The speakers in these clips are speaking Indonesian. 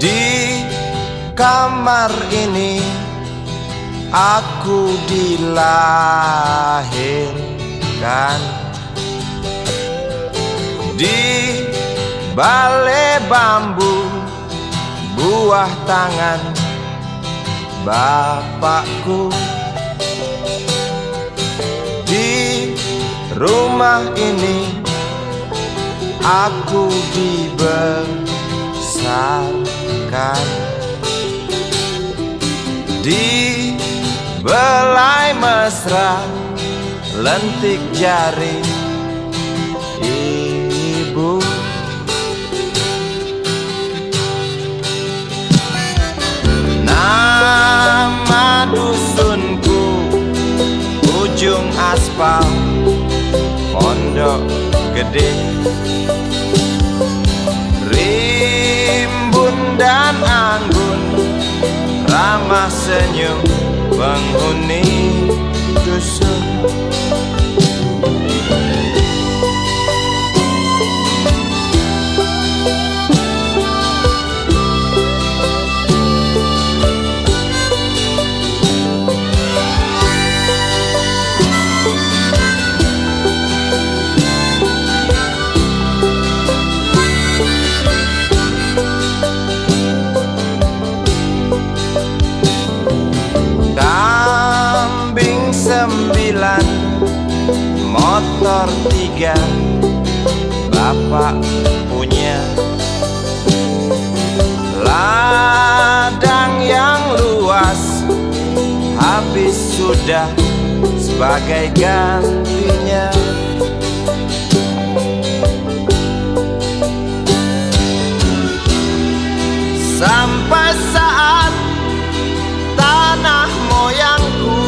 Di kamar ini aku dilahirkan, di balai bambu buah tangan bapakku. Di rumah ini aku dibesarkan, di belai mesra lentik jari ibu. Nama dusunku ujung aspal Pondok Gede. Rimbun dan anggun ramah senyum penghuni dusun. Sembilan, motor 3 bapak punya. Ladang yang luas habis sudah sebagai gantinya. Sampai saat tanah moyangku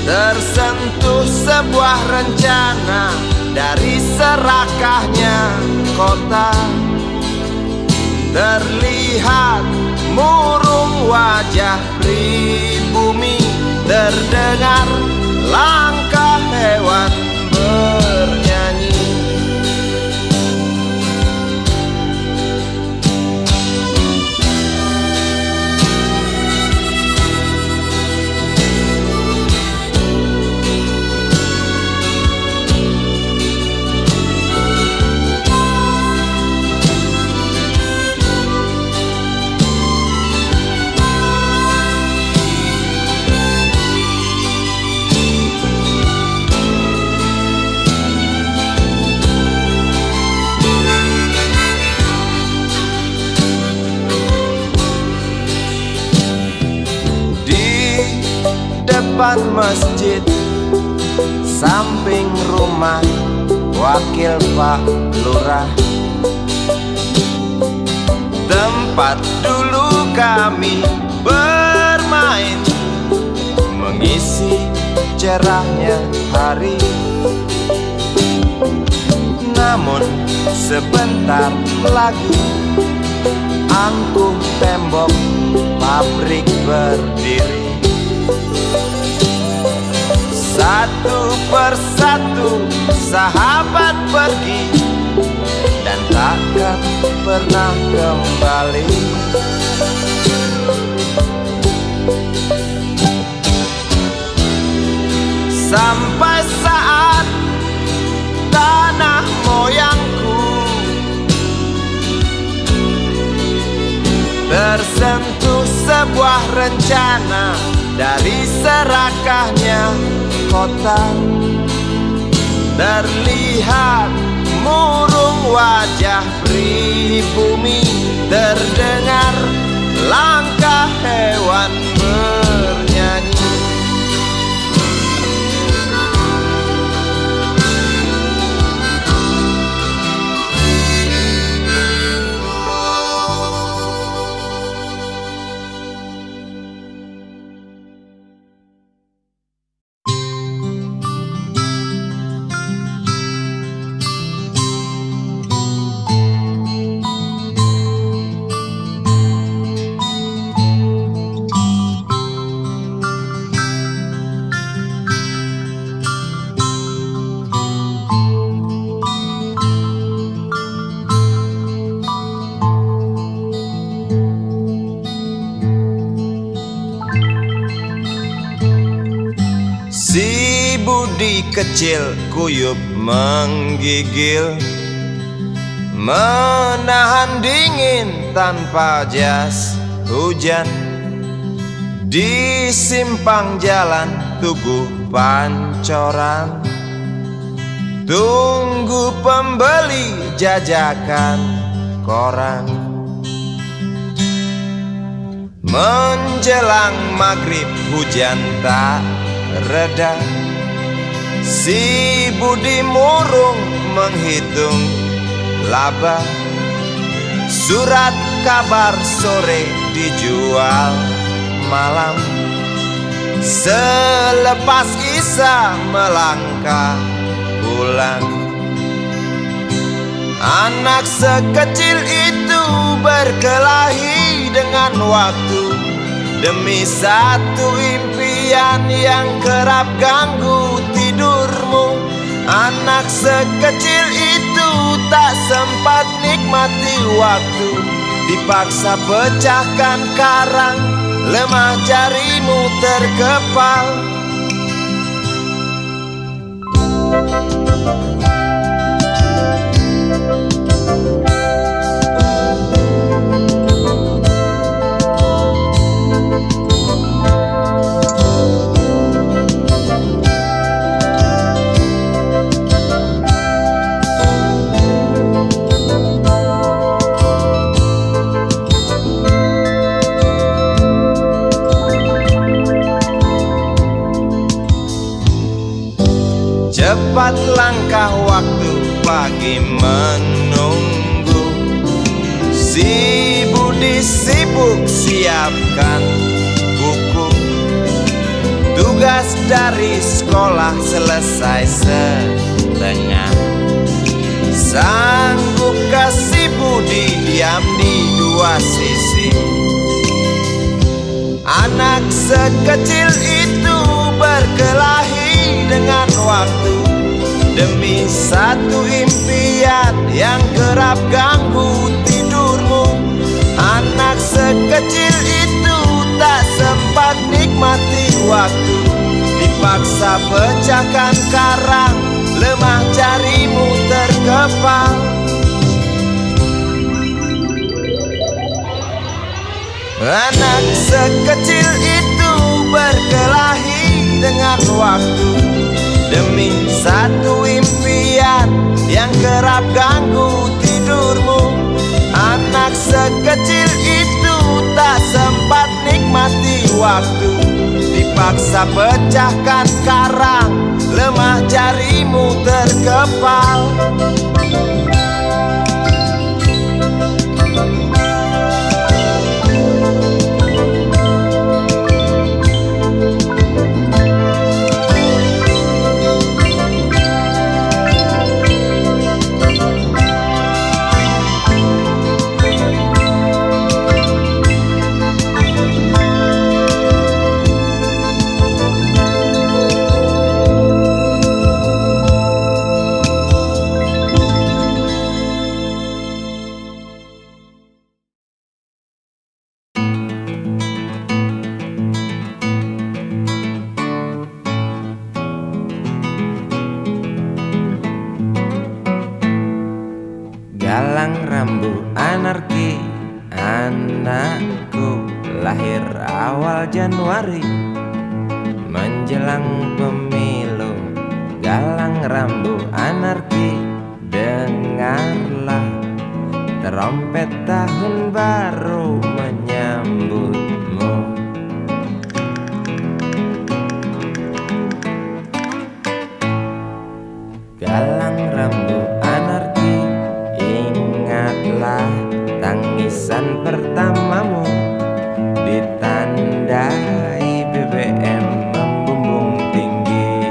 tersentuh sebuah rencana dari serakahnya kota. Terlihat murung wajah pribumi, terdengar langkah hewan bernyanyi. Depan masjid, samping rumah wakil Pak Lurah, tempat dulu kami bermain, mengisi cerahnya hari. Namun sebentar lagi angkuh tembok pabrik berdiri. Satu persatu sahabat pergi dan takkan pernah kembali. Sampai saat tanah moyangku tersentuh sebuah rencana dari serakahnya kota. Terlihat murung wajah pribumi, terdengar langkah hewan bernyanyi. kecil kuyup menggigil, menahan dingin tanpa jas hujan. Di simpang jalan Tugu Pancoran, tunggu pembeli jajakan koran. Menjelang maghrib hujan tak reda, si Budi murung menghitung laba. Surat kabar sore dijual malam. Selepas Isya melangkah pulang. Anak sekecil itu berkelahi dengan waktu demi satu impian yang kerap ganggu tidurmu. Anak sekecil itu tak sempat nikmati waktu, dipaksa pecahkan karang, lemah jarimu terkepal. Cepat langkah waktu, pagi menunggu. Si Budi sibuk siapkan buku. Tugas dari sekolah selesai setengah. Sanggupkah si Budi diam di dua sisi? Anak sekecil itu berkelahi dengan waktu demi satu impian yang kerap ganggu tidurmu. Anak sekecil itu tak sempat nikmati waktu, dipaksa pecahkan karang, lemah jarimu terkepal. Anak sekecil itu berkelahi dengan waktu demi satu impian yang kerap ganggu tidurmu. Anak sekecil itu tak sempat nikmati waktu, dipaksa pecahkan karang, lemah jarimu terkepal. Galang rambu anarki, anakku lahir awal Januari menjelang pemilu. Galang rambu anarki, dengarlah trompet tahun baru menyambutmu. Galang rambu anarki, ingatlah tangisan pertamamu, ditandai BBM membumbung tinggi.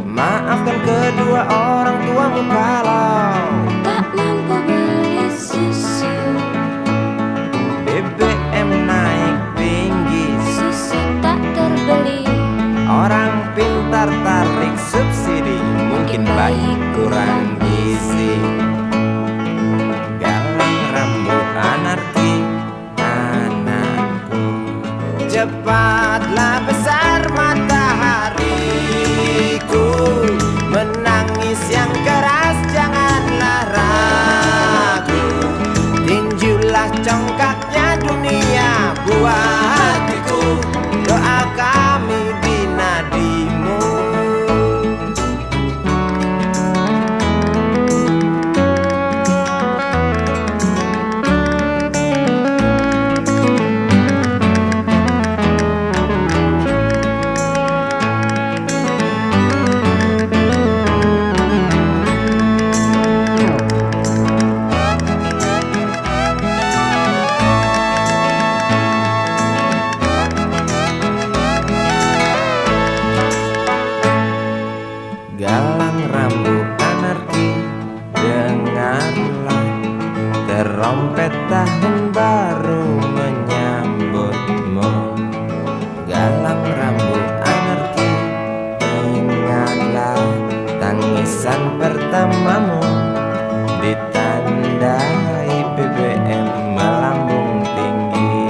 Maafkan kedua orang tuamu kalau tak mampu beli susu. BBM naik tinggi, Susu tak terbeli. orang pintar tarik subsidi, mungkin bayi kurang gizi. Galang rambu anarki, dengarlah terompet tahun baru menyambutmu. Galang rambut anarki, ingatlah tangisan pertamamu. Ditandai BBM melambung tinggi.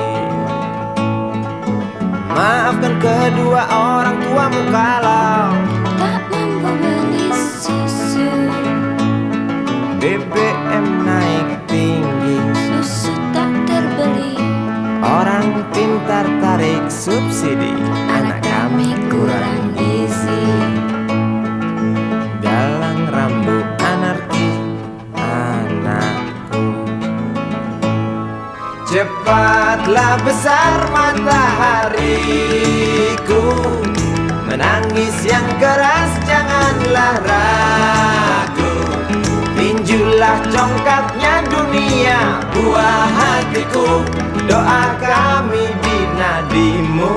Maafkan kedua orang tuamu kalau tak mampu beli susu. BBM naik tinggi, Susu tak terbeli. orang pintar tarik subsidi, anak kami kurang gizi. Galang rambut anarki, anakku. Cepatlah besar matahariku, menangis yang keras janganlah ragu. Tinjulah congkaknya dunia, buah hatiku. Doa kami di nadimu.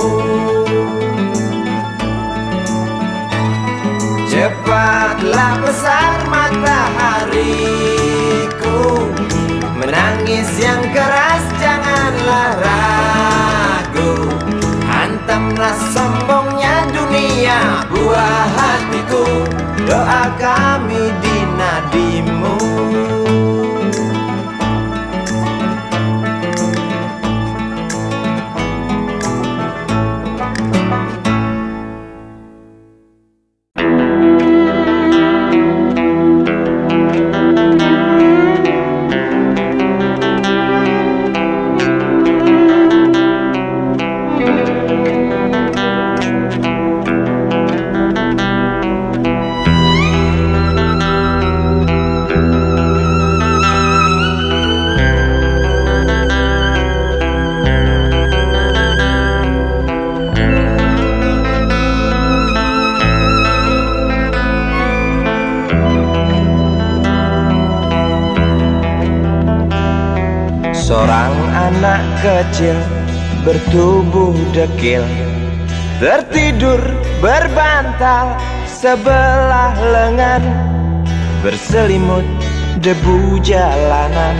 Cepatlah besar matahariku, menangis yang keras janganlah ragu. Hantamlah sombongnya dunia, buah hatiku. Doa kami di nadimu. Seorang anak kecil bertubuh dekil, tertidur berbantal sebelah lengan, berselimut debu jalanan.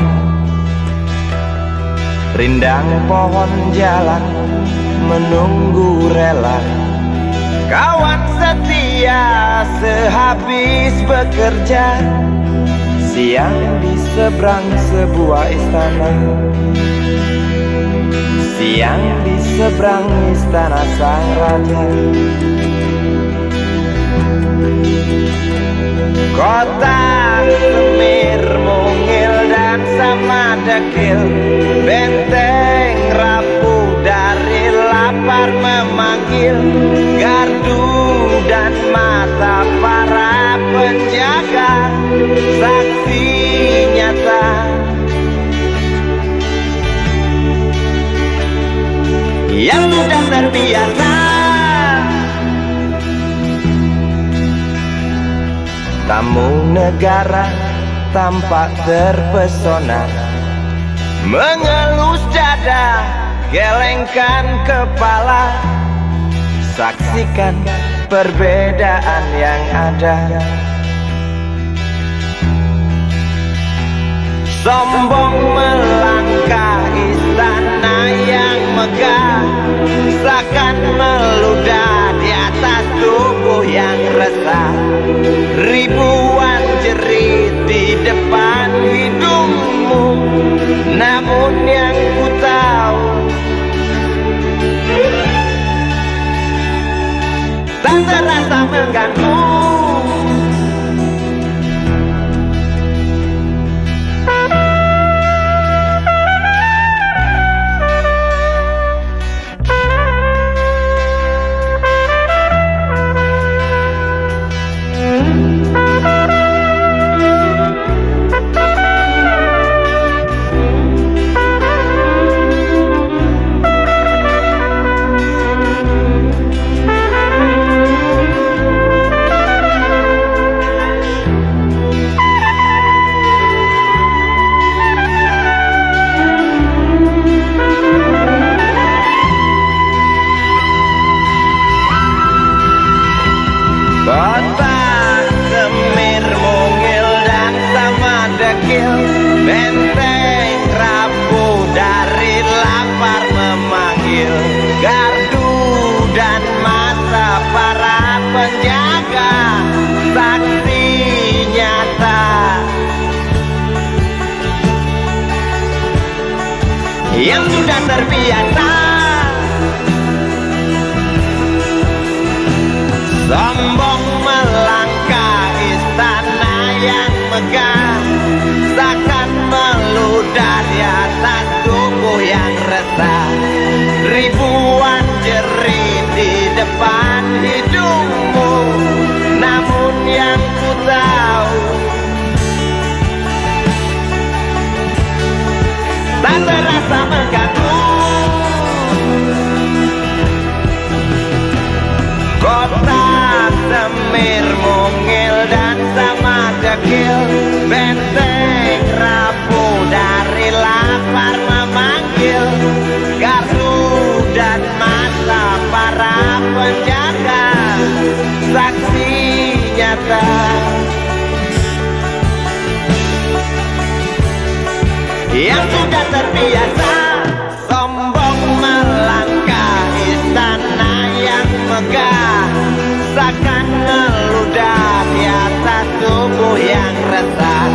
Rindang pohon jalan menunggu rela, kawan setia sehabis bekerja. Siang di seberang sebuah istana, siang di seberang istana sang raja. Kota Semir mungil dan sama dekil, benteng rapuh dari lapar memanggil. Gardu dan mata para penjaga, saksi nyata. Yang sudah terbiasa tamu negara tampak terpesona, mengelus dada, gelengkan kepala. Saksikan perbedaan yang ada. Sombong melangkah istana yang megah, seakan meludah di atas tubuh yang resah. Ribuan jerit di depan hidungmu, namun yang ku tahu tak terasa mengganggu. yang sudah terbiasa sombong melangkah istana yang megah, seakan meludah di atas tubuh yang resah. Ribuan jerit di depan hidungmu, namun yang ku tahu tak terasa mengganggu. Kota Semir mungil dan sama dekil, benteng rapuh dari lapar memanggil. Gardu dan mata para penjaga, saksi nyata yang sudah terbiasa sombong melangkah istana yang megah, seakan meludah di atas tubuh yang resah.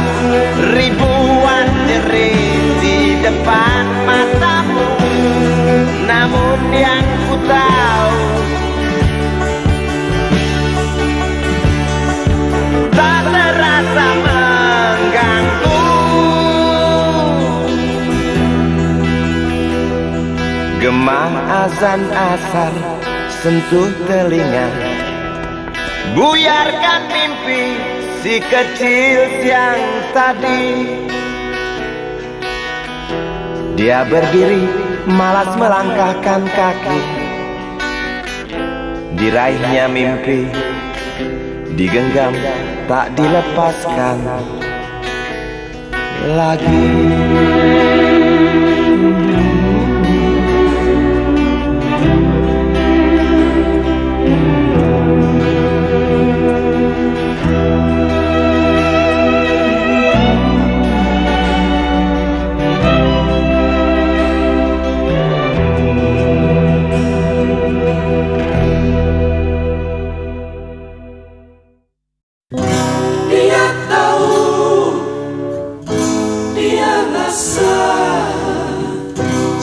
Ribuan jerit di depan matamu, namun yang ku tahu tak terasa mengganggu. Gemah azan asar sentuh telinga, buyarkan mimpi si kecil siang tadi. dia berdiri malas melangkahkan kaki. Diraihnya mimpi, digenggam tak dilepaskan lagi.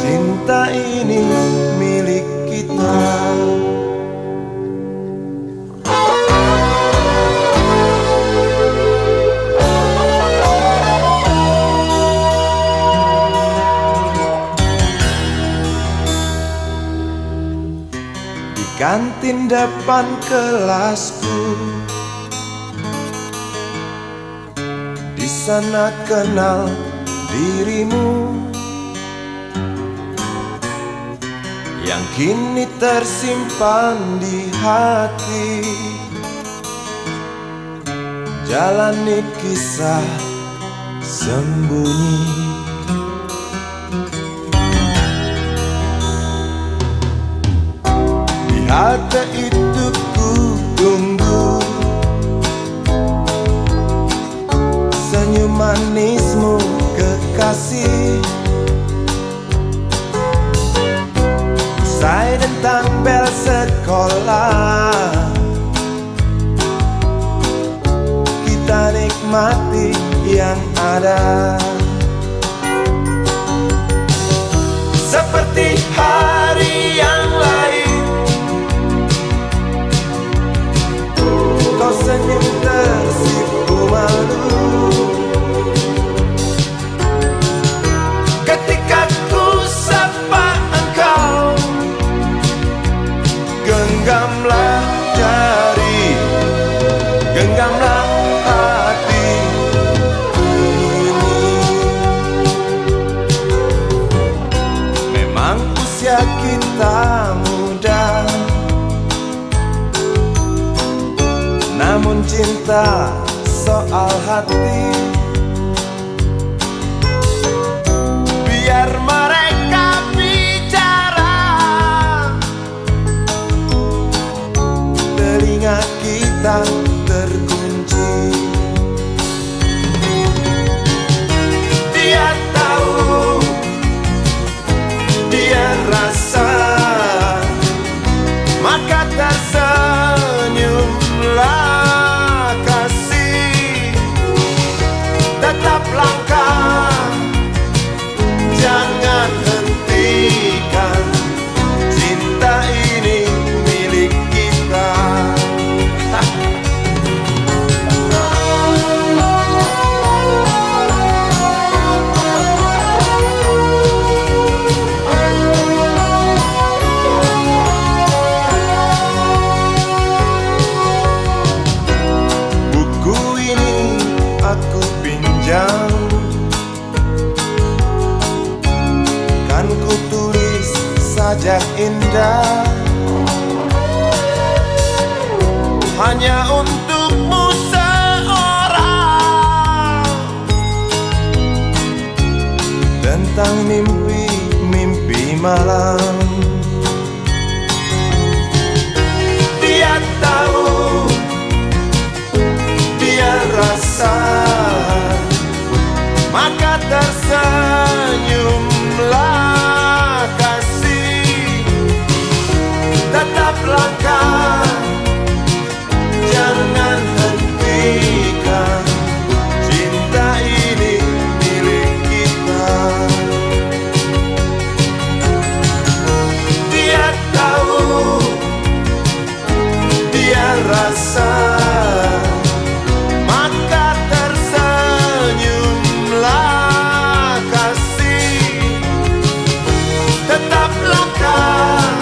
Cinta ini milik kita. Di kantin depan kelasku, di sana kenal dirimu yang kini tersimpan di hati. Jalani kisah sembunyi, di halte itu ku tunggu senyum manismu kekasih. Usai tentang bel sekolah, kita nikmati yang ada. Seperti hari yang lain, kau senyum tersipu malu ketika ku sapa engkau. Genggamlah jari, genggamlah hati ini. Memang usia kita muda, namun cinta soal hati. Biar mereka bicara, telinga kita terkunci. Dia tahu, dia rasa, maka tersenyumlah kasih. wajah indah hanya untukmu seorang. Tentang mimpi-mimpi malam, dia tahu, dia rasa, maka tersenyumlah kasih. Tetap langkah, jangan hentikan, cinta ini milik kita. Dia tahu, dia rasa, maka tersenyumlah kasih. Tetap langkah,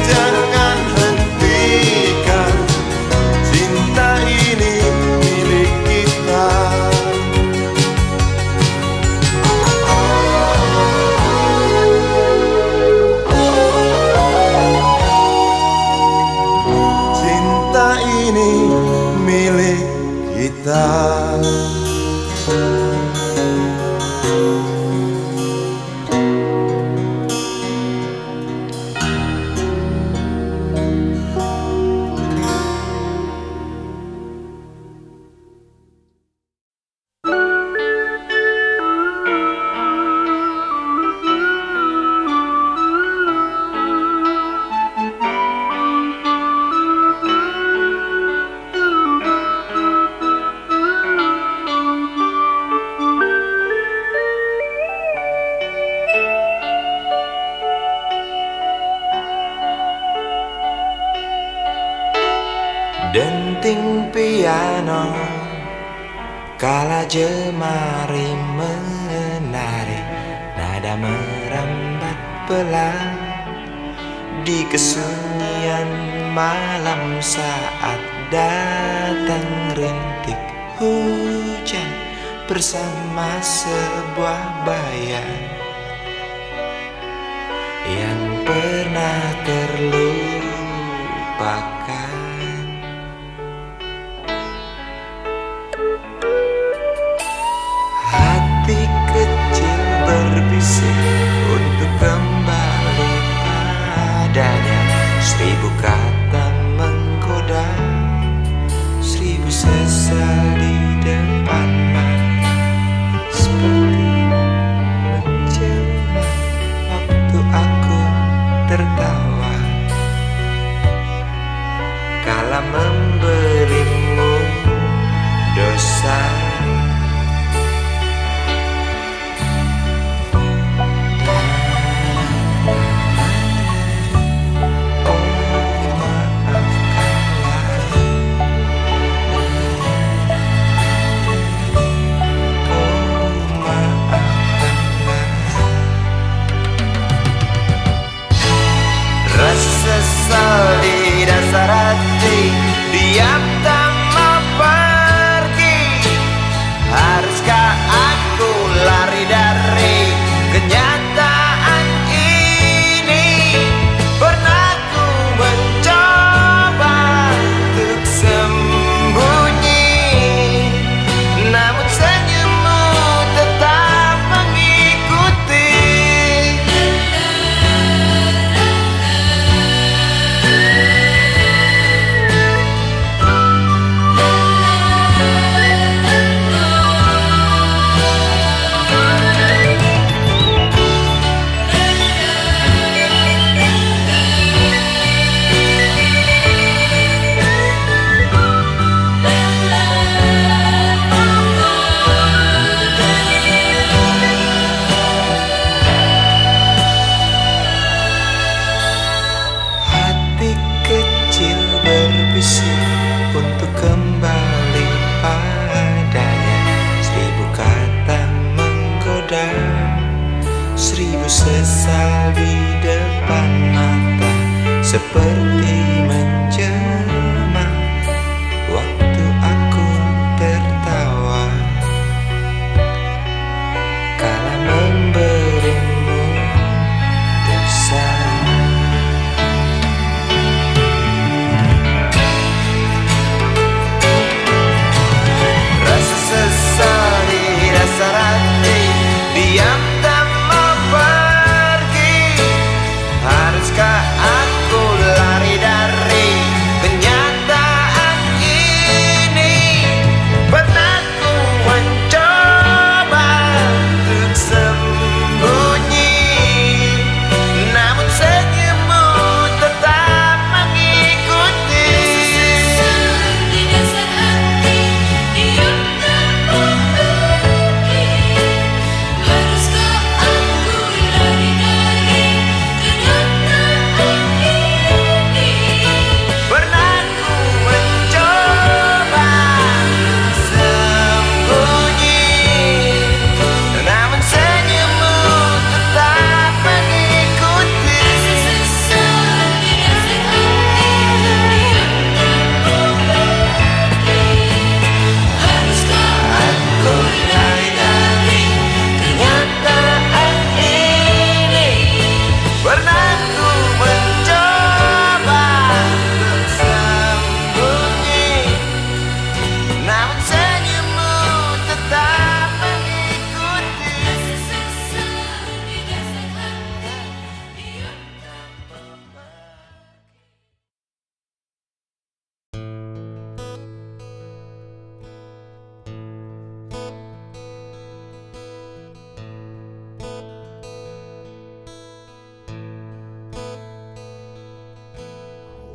jangan hentikan, cinta ini milik kita. Cinta ini milik kita. Denting piano kala jemari menari, nada merambat pelan di kesunyian malam saat datang rintik hujan bersama sebuah bayang yang pernah terlupakan. Hati kecil berbisik untuk kembali padanya. 1000 kata menggoda, 1000 sesal di depan mata, seperti menjelma waktu aku tertawa.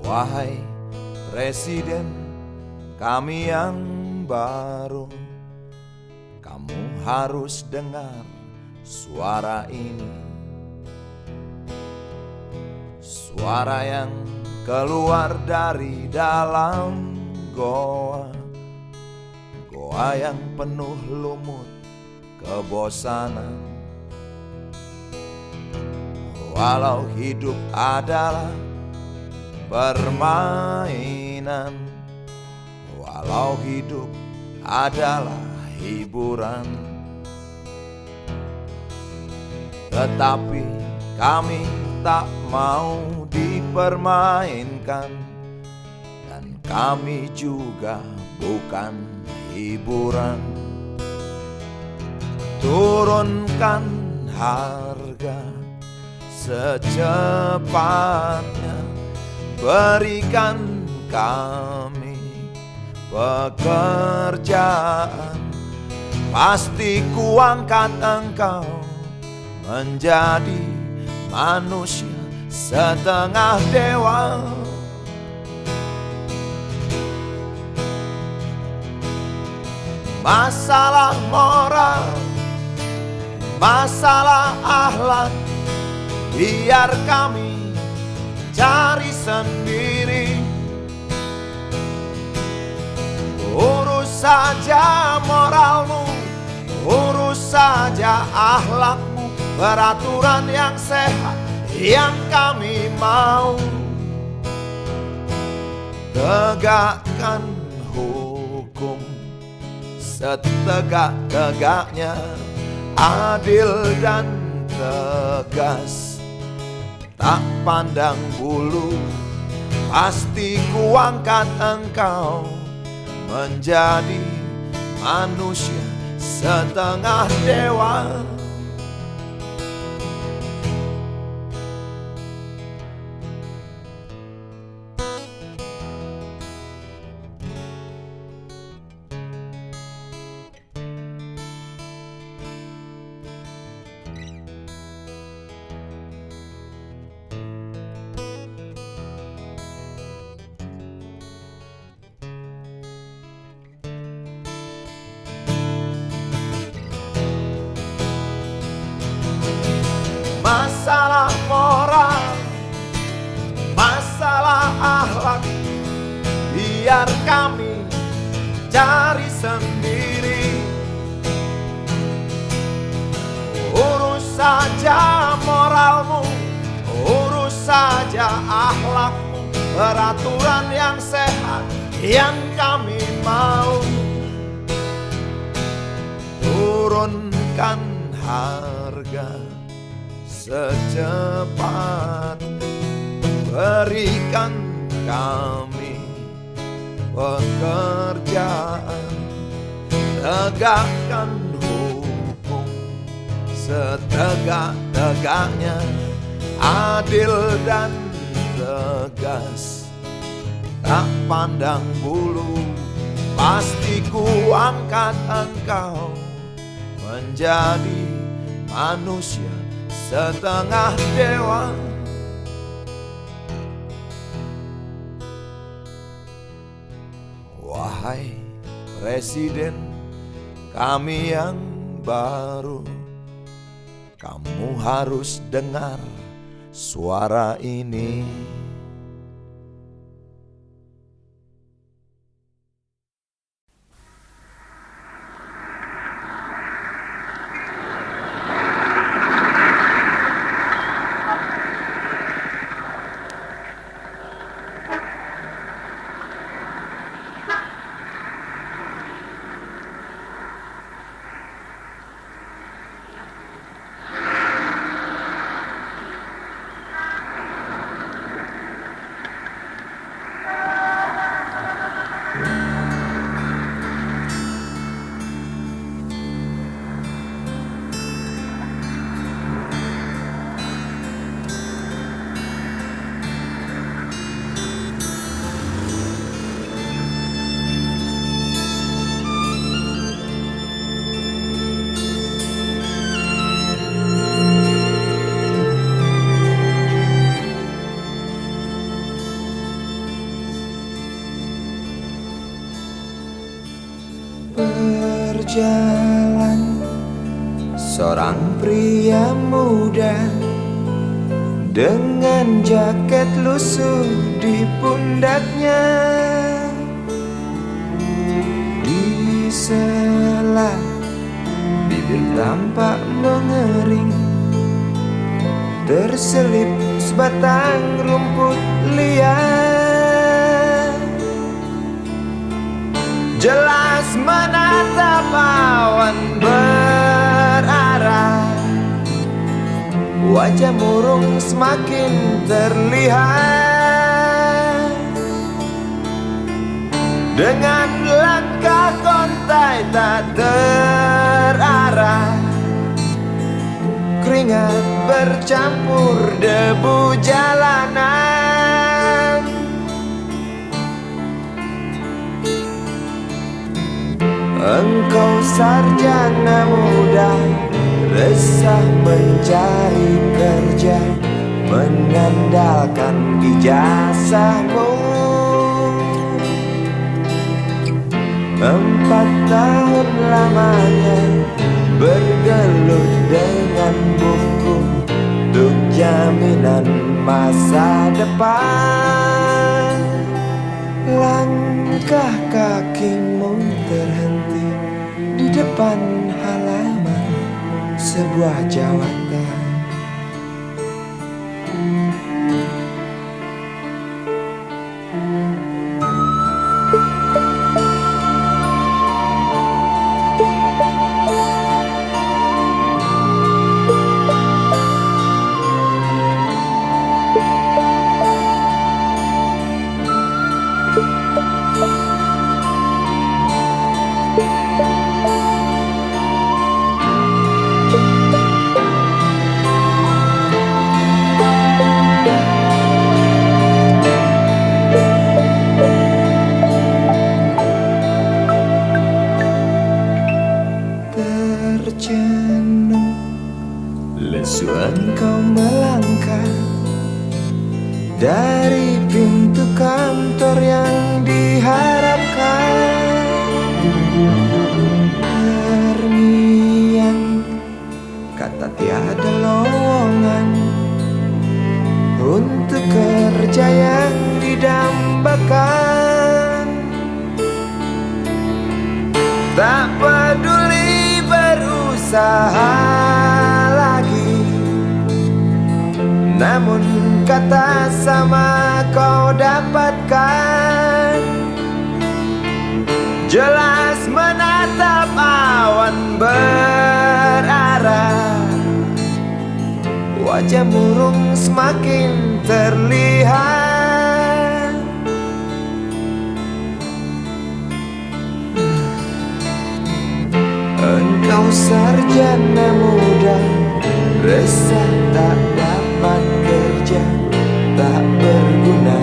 Wahai Presiden kami yang baru, kamu harus dengar suara ini. Suara yang keluar dari dalam goa, goa yang penuh lumut kebosanan. Walau hidup adalah permainan, walau hidup adalah hiburan, tetapi kami tak mau dipermainkan, dan kami juga bukan hiburan. Turunkan harga secepatnya, berikan kami pekerjaan. Pasti kuangkat engkau menjadi manusia setengah dewa. Masalah moral, masalah akhlak, biar kami cari sendiri. Urus saja moralmu, urus saja akhlakmu, peraturan yang sehat yang kami mau. Tegakkan hukum setegak-tegaknya, adil dan tegas, tak pandang bulu. Pasti kuangkat engkau menjadi manusia setengah dewa. Masalah moral, masalah akhlak, biar kami cari sendiri. Urus saja moralmu, urus saja akhlakmu, peraturan yang sehat yang kami mau. Turunkan harga secepat, berikan kami pekerjaan. Tegakkan hukum setegak-tegaknya, adil dan tegas, tak pandang bulu. Pasti kuangkat engkau menjadi manusia setengah dewa. Wahai Presiden kami yang baru, kamu harus dengar suara ini. Seorang pria muda dengan jaket lusuh di pundaknya, di sela bibir tampak mengering, terselip sebatang rumput liar. Jelas menatap awan berarah, wajah murung semakin terlihat. Dengan langkah kontai tak terarah, keringat bercampur debu jalanan. Engkau sarjana muda, resah mencari kerja, mengandalkan ijazahmu. 4 tahun lamanya bergelut dengan buku untuk jaminan masa depan. Langkah kakimu terhenti di depan halaman sebuah jawatan. Terjenuh, lesu engkau melangkah dari pintu kantor yang diharapkan. Terngiang kata tiada lowongan untuk kerja yang didambakan. Tak peduli berusaha lagi, namun kata sama kau dapatkan. Jelas menatap awan berarah, wajah murung semakin terlihat. Engkau sarjana muda, resah tak dapat kerja, tak berguna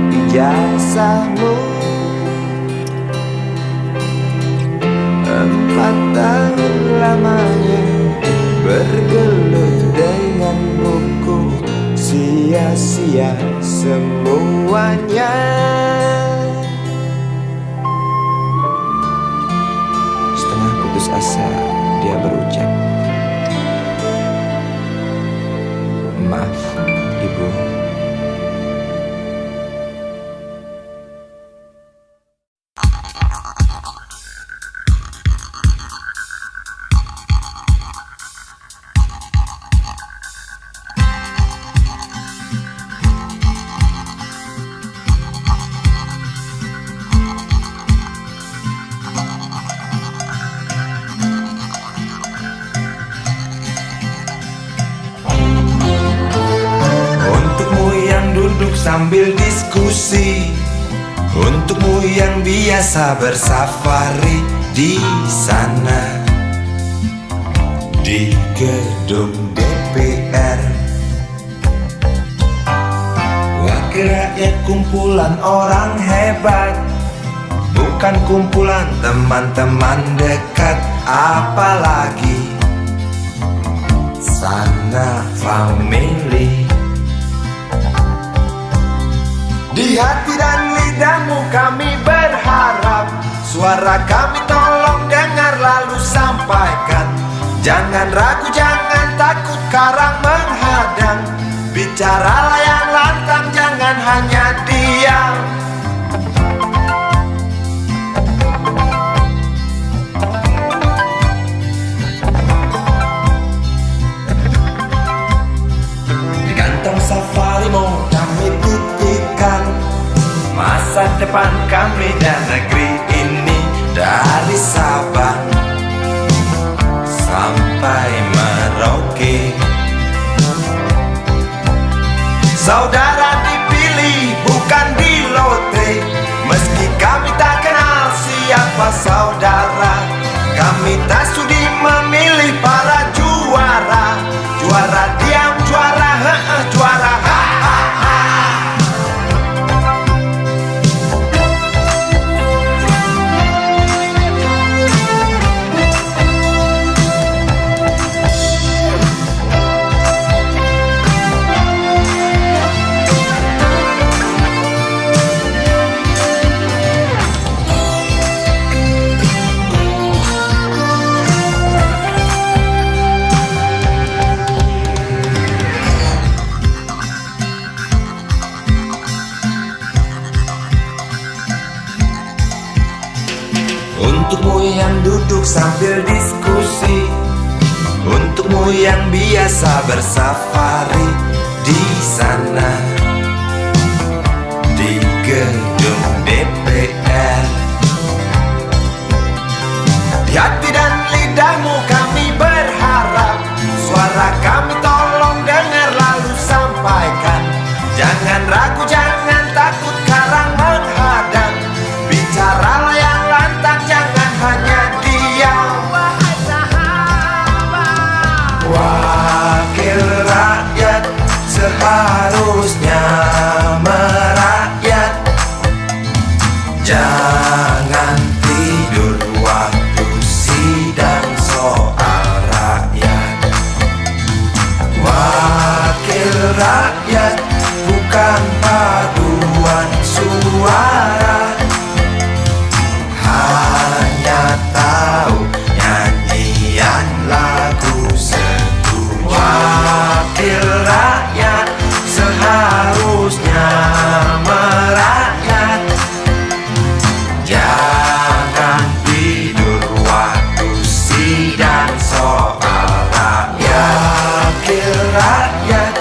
ijazahmu. 4 tahun lamanya bergelut dengan buku, sia-sia semuanya. Setengah putus asa dia berucap, "Maaf, Ibu." Sambil diskusi, untukmu yang biasa bersafari di sana, di gedung DPR. Wakil rakyat kumpulan orang hebat, bukan kumpulan teman-teman dekat, apalagi sana family. Di hati dan lidahmu kami berharap, suara kami tolong dengar lalu sampaikan. Jangan ragu, jangan takut karang menghadang. Bicaralah yang lantang, jangan hanya diam. Di kantong safarimu kami titipkan masa depan kami dan negeri ini. Dari Sabang sampai Merauke, saudara dipilih bukan di lotre. Meski kami tak kenal siapa saudara, kami tak sudi memilih para juara. Juara diam, juara juara ha. Untukmu yang duduk sambil diskusi, untukmu yang biasa bersafari di sana, di gedung DPR. Di hati dan lidahmu kami berharap, suara kami tolong dengar lalu sampaikan. Jangan ragu, jangan takut karang menghadang. Bicaralah yang lantang, jangan hanya diam. Wahai sahabat, wakil rakyat seharusnya merakyat. Jangan tidur waktu sidang soal rakyat. Wakil rakyat bukan paduan suara, hanya tahu nyanyian lagu setuju. Wakil rakyat seharusnya merakyat. Jangan tidur waktu sidang soal rakyat. Wakil rakyat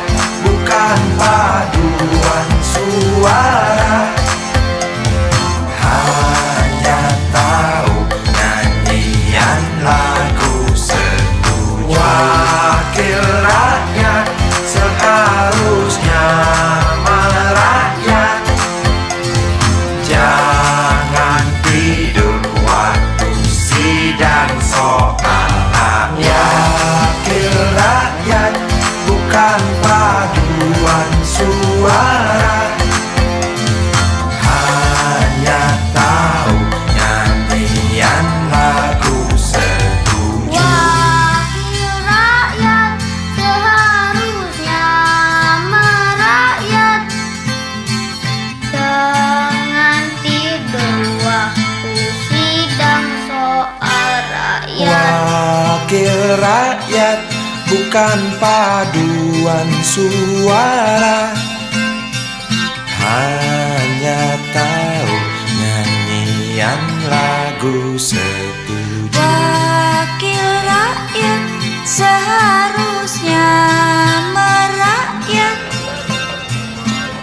bukan paduan suara, hanya tahu nyanyian lagu setuju. Wakil rakyat seharusnya merakyat. Jangan tidur waktu sidang soal rakyat. Wakil rakyat bukan paduan suara, hanya tahu nyanyian lagu setuju. Wakil rakyat seharusnya merakyat. Jangan tidur waktu sidang soal rakyat. Wakil rakyat bukan paduan suara, hanya tahu nyanyian lagu setuju. Wakil rakyat seharusnya merakyat.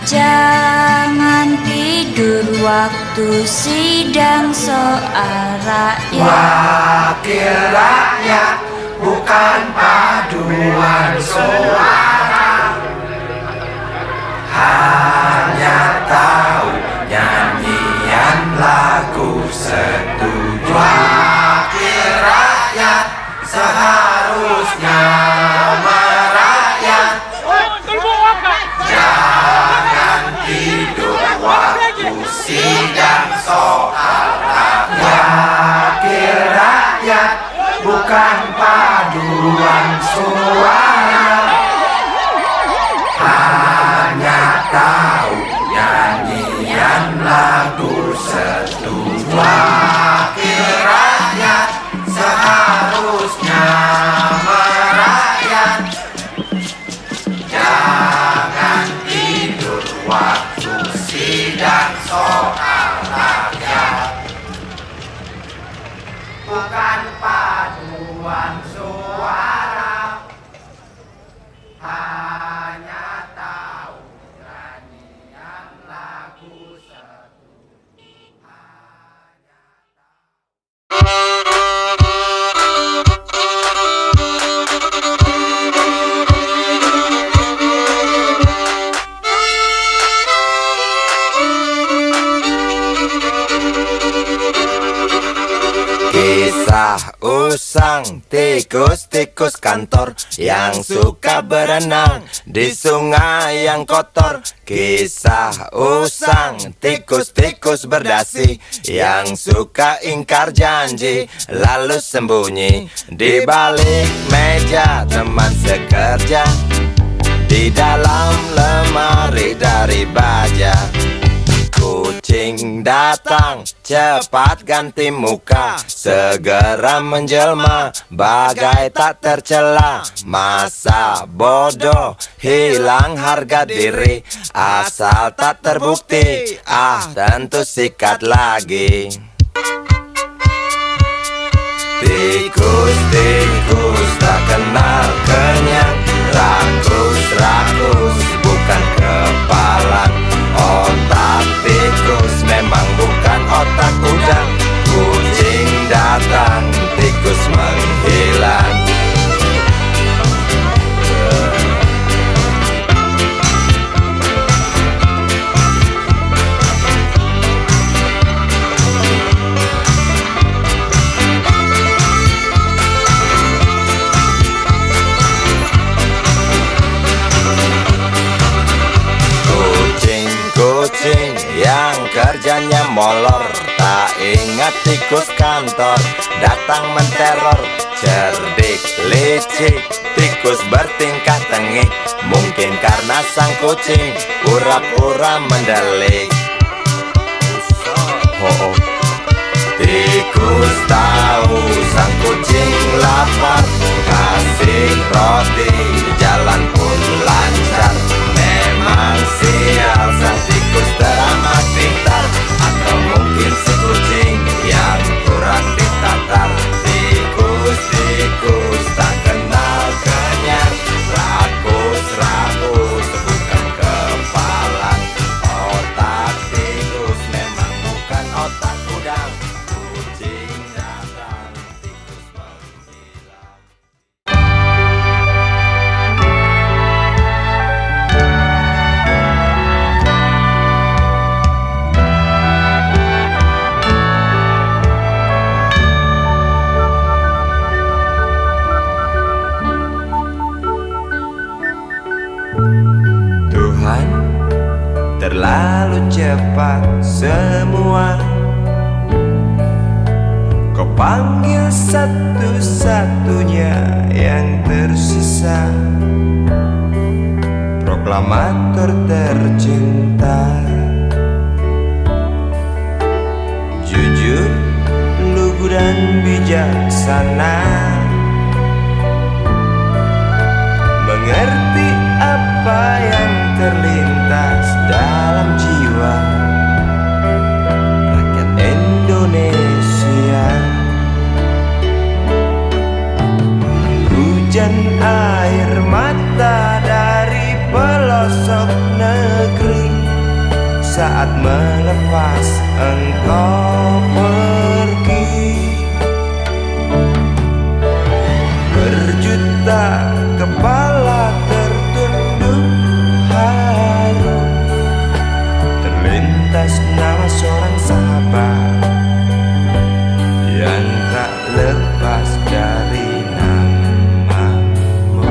Jangan tidur waktu sidang soal rakyat. Wakil rakyat bukan paduan suara, hanya tahu nyanyian lagu setuju. Wakil rakyat seharusnya merakyat. Jangan tidur waktu sidang soal rakyat. Wakil rakyat bukan paduan suara, hanya tahu nyanyian lagu setuju. Wakil rakyat seharusnya walau hanya tahu nyanyian lagu satu. Kisah usang tikus-tikus kantor yang suka berenang di sungai yang kotor. Kisah usang tikus-tikus berdasi yang suka ingkar janji lalu sembunyi di balik meja teman sekerja, di dalam lemari dari baja. Kucing datang, cepat ganti muka, segera menjelma, bagai tak tercela. Masa bodoh, hilang harga diri, asal tak terbukti, tentu sikat lagi. Tikus-tikus tak kenal kenyang, rakus-rakus bukan kepalan. Otak tikus memang bukan otak udang. Kucing datang, tikus menghilang. Kucing yang kerjanya molor, tak ingat tikus kantor datang menteror. Cerdik, licik, tikus bertingkah tengik, mungkin karena sang kucing pura-pura mendelik. Tikus tahu sang kucing lapar, kasih roti, jalan pun lancar. Memang sial sang tikus teramat pintar, atau mungkin si kucing yang kurang ditatar. Tikus-tikus tak kenal kenyang, rakus-rakus bukan kepalan. Otak tikus memang bukan otak udang. Kucing datang, tikus menghilang. Tuhan, terlalu cepat semua. Kau panggil satu-satunya yang tersisa, proklamator tercinta. Jujur, lugu dan bijaksana, mengerti apa yang terlintas dalam jiwa rakyat Indonesia. Hujan air mata dari pelosok negeri saat melepas engkau pergi. Berjuta kepala tertunduk haru, terlintas nama seorang sahabat yang tak lepas dari namamu.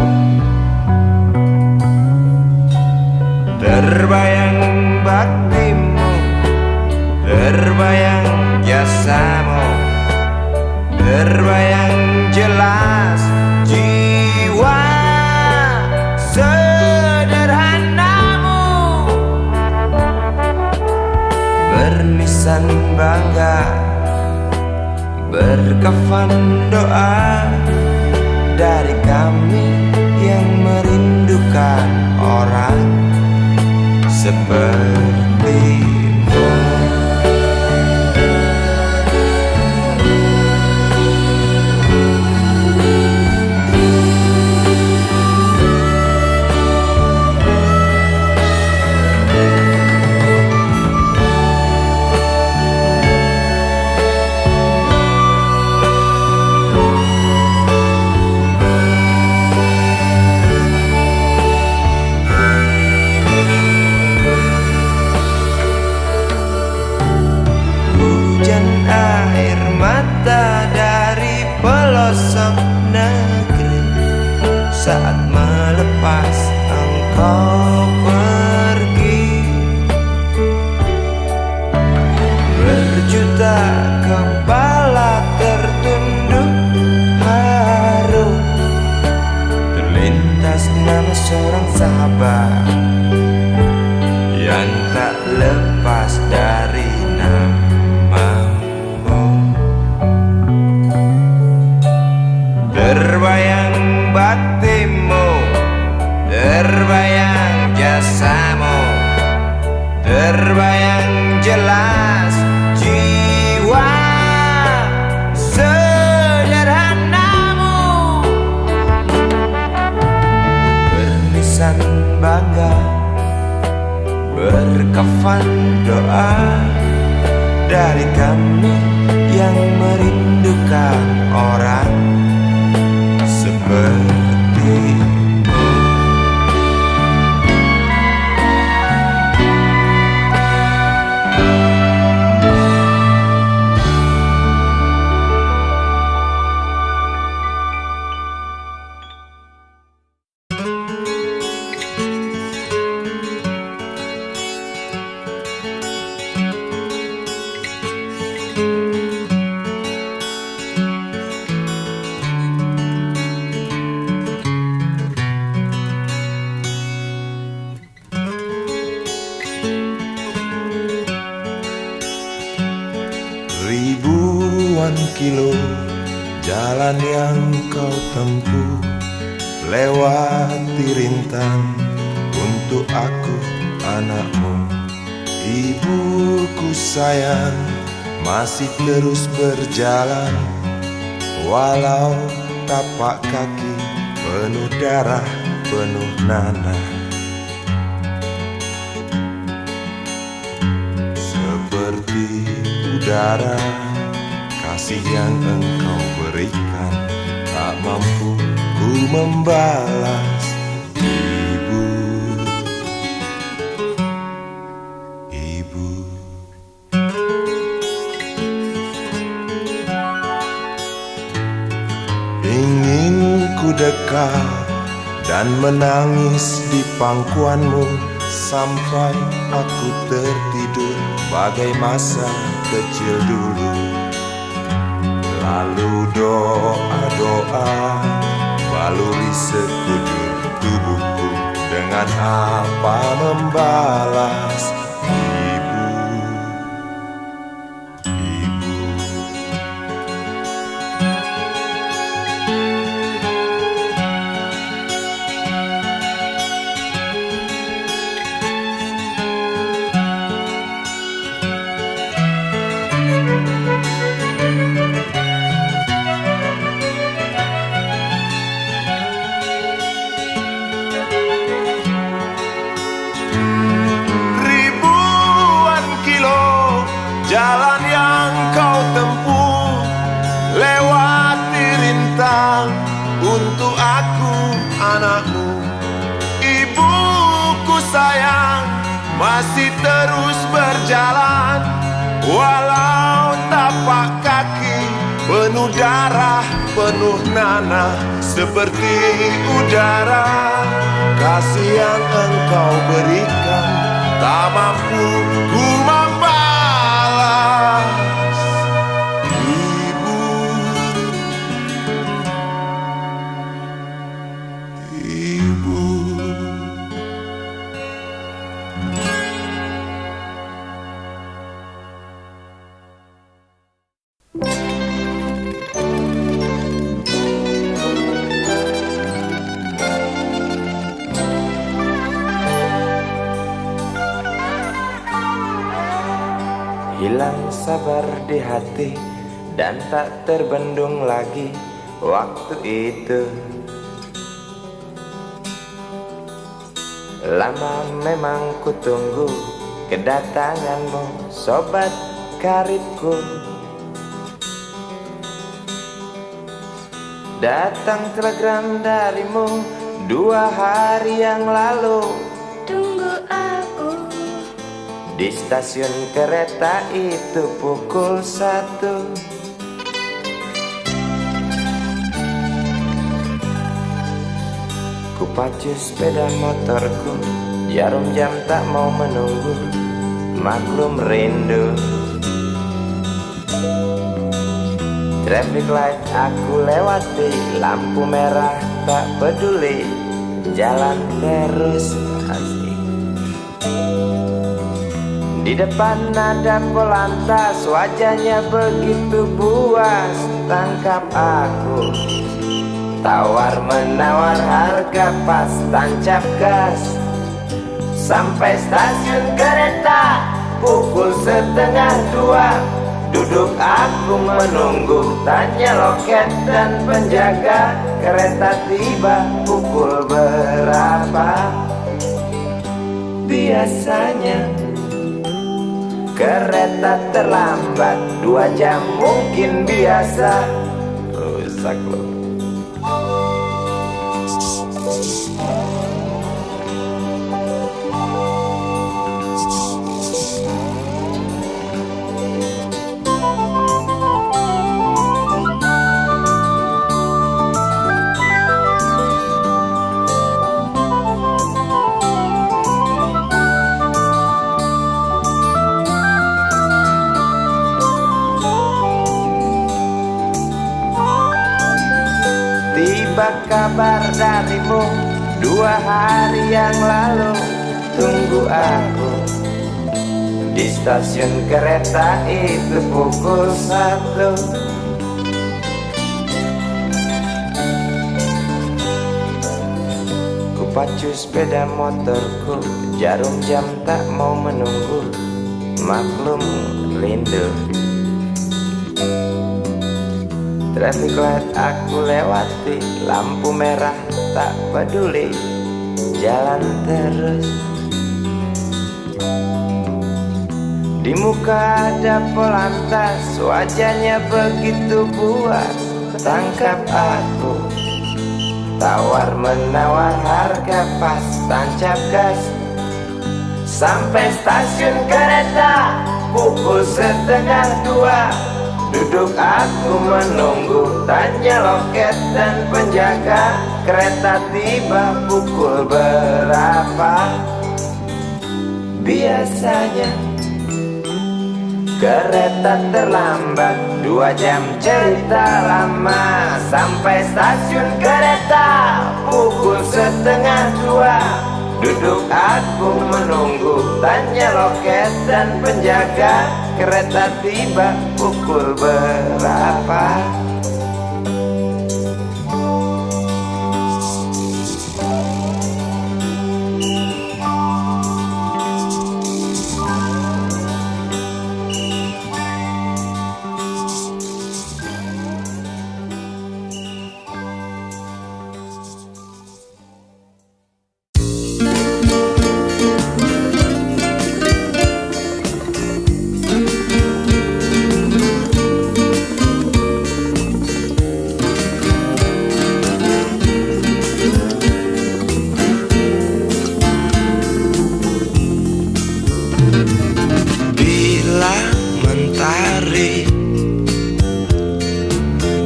Terbayang baktimu, terbayang jasamu, terbayang jelas jiwa sederhanamu, bernisan bangga, berkafan doa dari kami yang merindukan orang sepertimu. saat melepas engkau pergi. Berjuta kepala tertunduk haru, terlintas nama seorang sahabat yang tak lepas dari namamu. Terbayang baktimu, terbayang jasamu, terbayang jelas jiwa sederhanamu. Bernisan bangga, berkafan doa dari kami yang merindukan orang sepertimu. Ribuan kilo jalan yang kau tempuh, lewati rintang untuk aku anakmu. Ibuku sayang, masih terus berjalan, walau tapak kaki penuh darah, penuh nanah. Seperti udara, kasih yang engkau berikan tak mampu ku membalas. Ibu, ibu. Ingin ku dekat dan menangis di pangkuanmu sampai aku tertidur bagai masa kecil dulu. Lalu doa-doa baluri sekujur tubuhku, dengan apa membalas. Ibu, ibu. Jalan yang kau tempuh, lewati rintang untuk aku anakmu. Ibuku sayang, masih terus berjalan, walau tapak kaki penuh darah, penuh nanah. Seperti udara, kasih yang engkau berikan tak mampu ku membalas. Ibu, ibu. Hilang sabar di hati dan tak terbendung lagi waktu itu. Lama memang ku tunggu kedatanganmu, sobat karibku. Datang telegram darimu 2 hari yang lalu. Tunggu aku Di stasiun kereta itu pukul 1. Ku pacu sepeda motorku, jarum jam tak mau menunggu, maklum rindu. Traffic light aku lewati, lampu merah tak peduli, jalan terus asik. Di depan ada polantas, wajahnya begitu buas, tangkap aku. Tawar menawar harga pas, tancap gas. Sampai stasiun kereta pukul 1:30. Duduk aku menunggu, tanya loket dan penjaga, kereta tiba pukul berapa? Biasanya kereta terlambat 2 jam mungkin biasa. Rusak loh. Tiba kabar darimu 2 hari yang lalu, tunggu aku di stasiun kereta itu pukul 1. Ku pacu sepeda motorku, jarum jam tak mau menunggu, maklum rindu. Traffic light aku lewati, lampu merah tak peduli, jalan terus. Di muka ada polantas, wajahnya begitu buas, tangkap aku. Tawar menawar harga pas, tancap gas. Sampai stasiun kereta pukul 1:30. Duduk aku menunggu, tanya loket dan penjaga, kereta tiba pukul berapa? Biasanya kereta terlambat 2 jam, cerita lama. Sampai stasiun kereta pukul 1:30. Duduk aku menunggu, tanya loket dan penjaga, kereta tiba pukul berapa?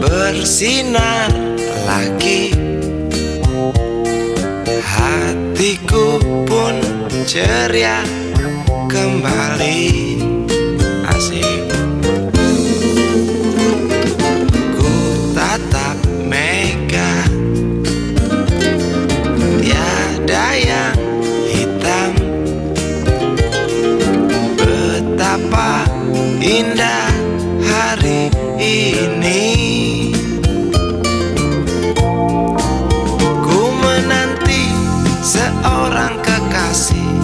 Bersinar lagi, hatiku pun ceria kembali. Asik. Ku tatap mega, tiada yang hitam. Betapa indah hari ini. Seorang kekasih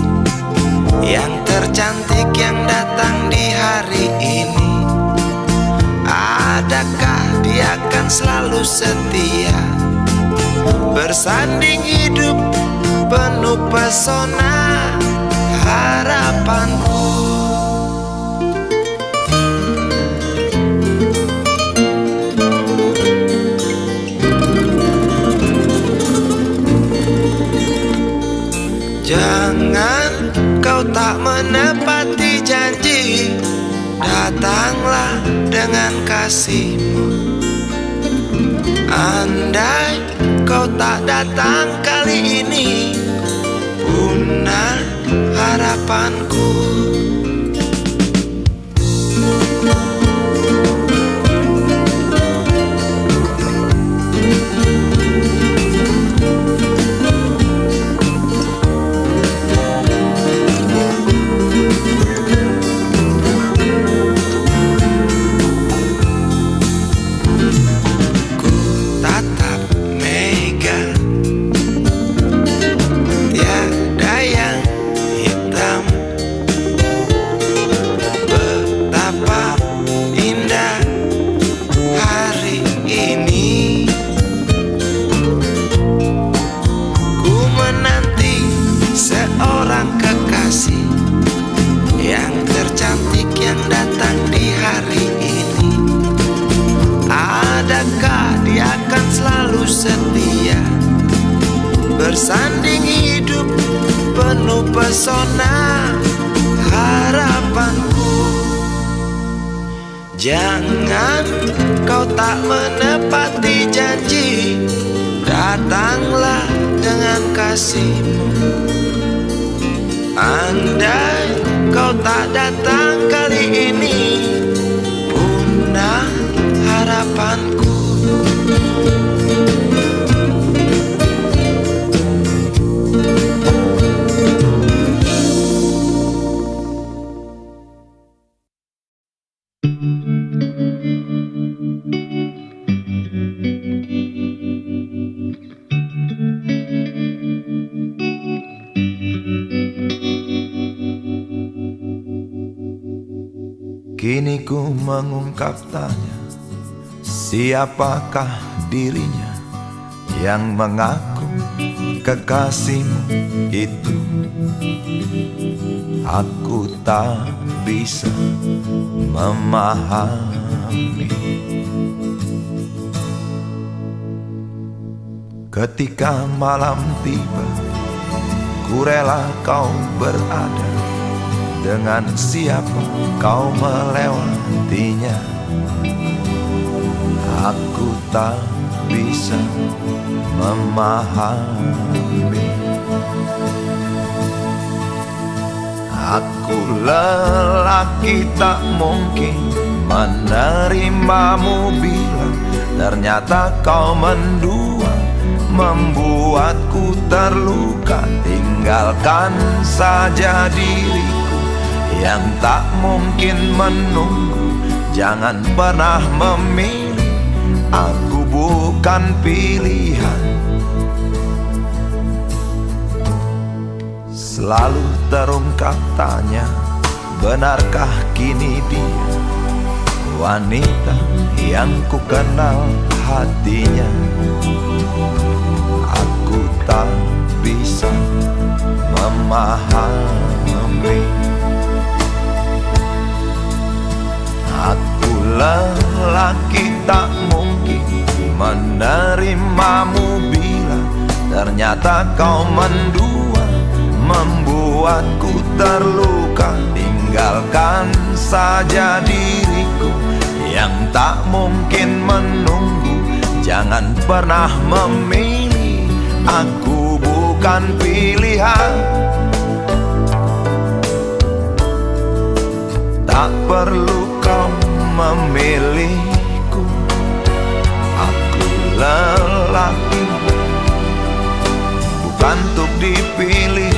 yang tercantik yang datang di hari ini. Adakah dia akan selalu setia, bersanding hidup penuh pesona harapanku. Jangan kau tak menepati janji, datanglah dengan kasihmu. Andai kau tak datang kali ini, punah harapanku. Yang tercantik yang datang di hari ini, adakah dia akan selalu setia, bersanding hidup penuh pesona harapanku. Jangan kau tak menepati janji, datanglah dengan kasihmu. Andai kau tak datang kali ini, punah harapanku. Kini ku mengungkap tanya, siapakah dirinya yang mengaku kekasihmu itu? Aku tak bisa memahami. Ketika malam tiba, ku rela kau berada. Dengan siapa kau melewatinya, aku tak bisa memahami. Aku lelaki tak mungkin menerimamu bila ternyata kau mendua, membuatku terluka. Tinggalkan saja diriku yang tak mungkin menunggu. Jangan pernah memilih, aku bukan pilihan. Selalu terungkap tanya, benarkah kini dia wanita yang ku kenal hatinya? Aku tak bisa memahami. Aku lelaki tak mungkin menerimamu bila ternyata kau mendua, membuatku terluka. Tinggalkan saja diriku yang tak mungkin menunggu. Jangan pernah memilih, aku bukan pilihan. Tak perlu kau memilihku, aku lelaki bukan untuk dipilih.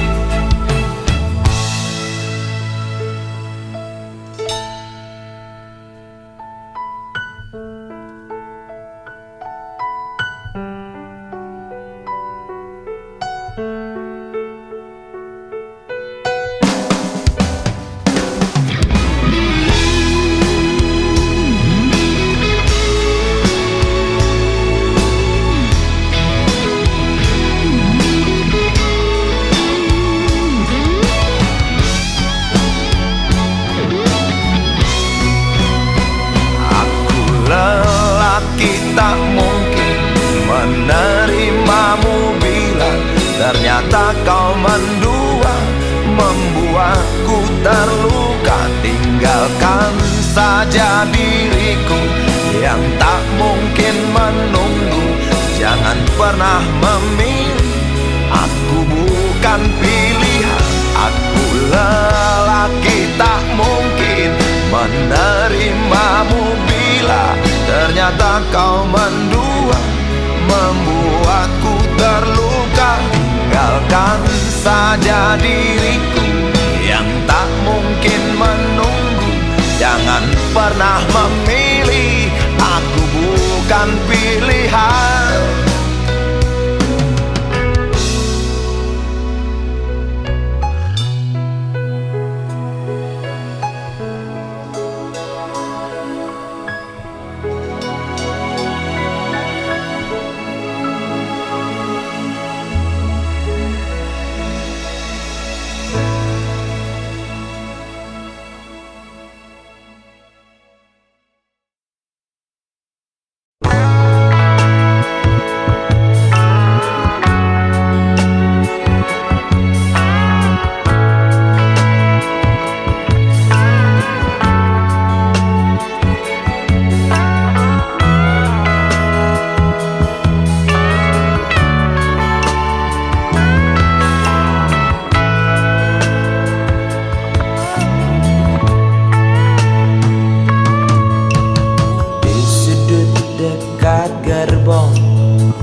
Tak mungkin menerimamu bila ternyata kau mendua, membuatku terluka. Tinggalkan saja diriku yang tak mungkin menunggu. Jangan jangan pernah memilih. Aku bukan pilihan, aku lelaki tak mungkin menerimamu bila ternyata kau mendua, membuatku terluka. Tinggalkan saja diriku yang tak mungkin menunggu. Jangan pernah memilih, aku bukan pilihan.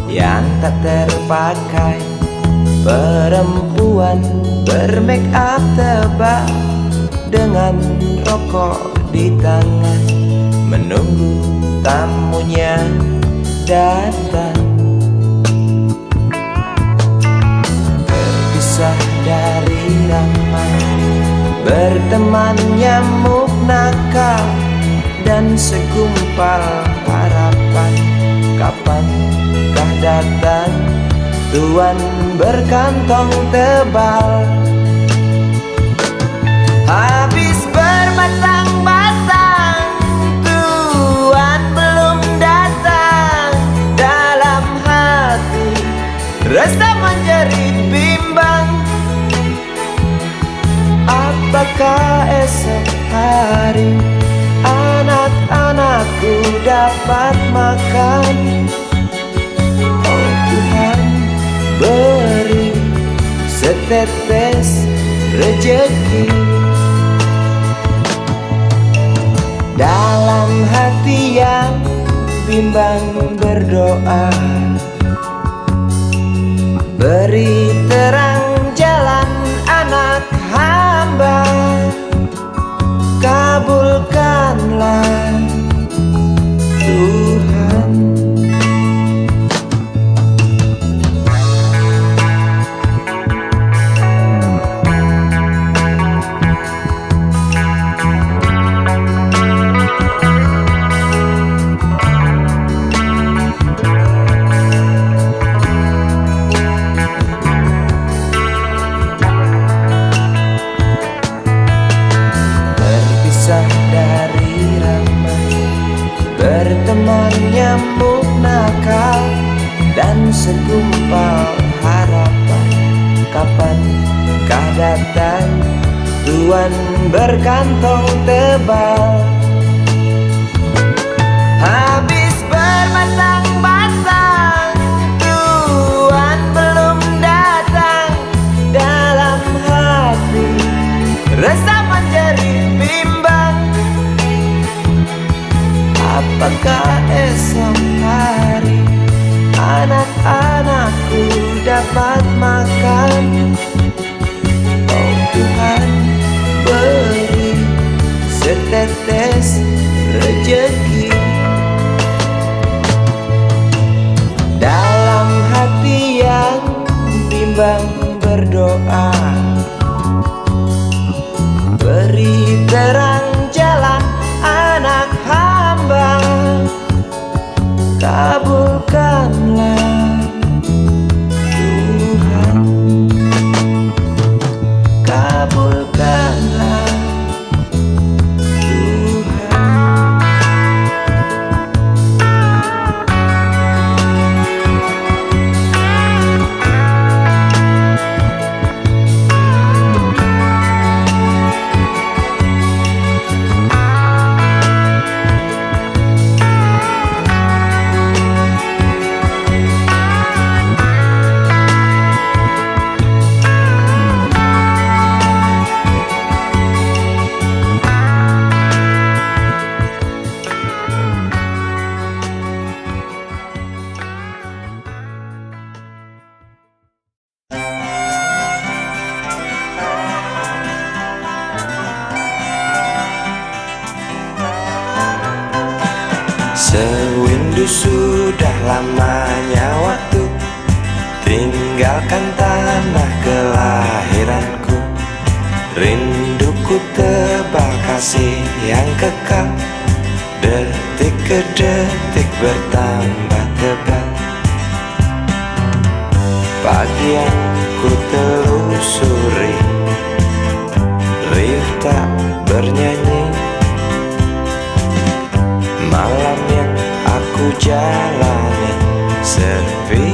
Yang tak terpakai, perempuan bermake up tebal dengan rokok di tangan, menunggu tamunya datang. Terpisah dari ramai, berteman nyamuk nakal dan segumpal harapan. Kapankah datang tuan berkantong tebal? Habis berbatang-batang, tuan belum datang. Dalam hati rasa menjerit bimbang, apakah esok hari anak-anakku dapat makan? Oh Tuhan, beri setetes rejeki. Dalam hati yang bimbang berdoa, beri terang jalan anak hamba. Kabulkanlah Tuhan. Berteman nyamuk nakal dan segumpal harapan. Kapankah datang tuan berkantong tebal? Habis berbatang-batang, tuan belum datang. Dalam hati rasa menjerit bimbang, apakah esok hari anak-anakku dapat makan? Oh Tuhan, beri setetes rejeki. Dalam hati yang bimbang berdoa, beri terang jalan anak hamba. Kabulkanlah Tuhan, kabulkanlah Tuhan. sudah lamanya waktu tinggalkan tanah kelahiranku. Rinduku tebal kasih yang kekal, detik ke detik bertambah tebal. Pagi yang ku telusuri, riuh tak bernyanyi. Malam yang aku jalani sepi,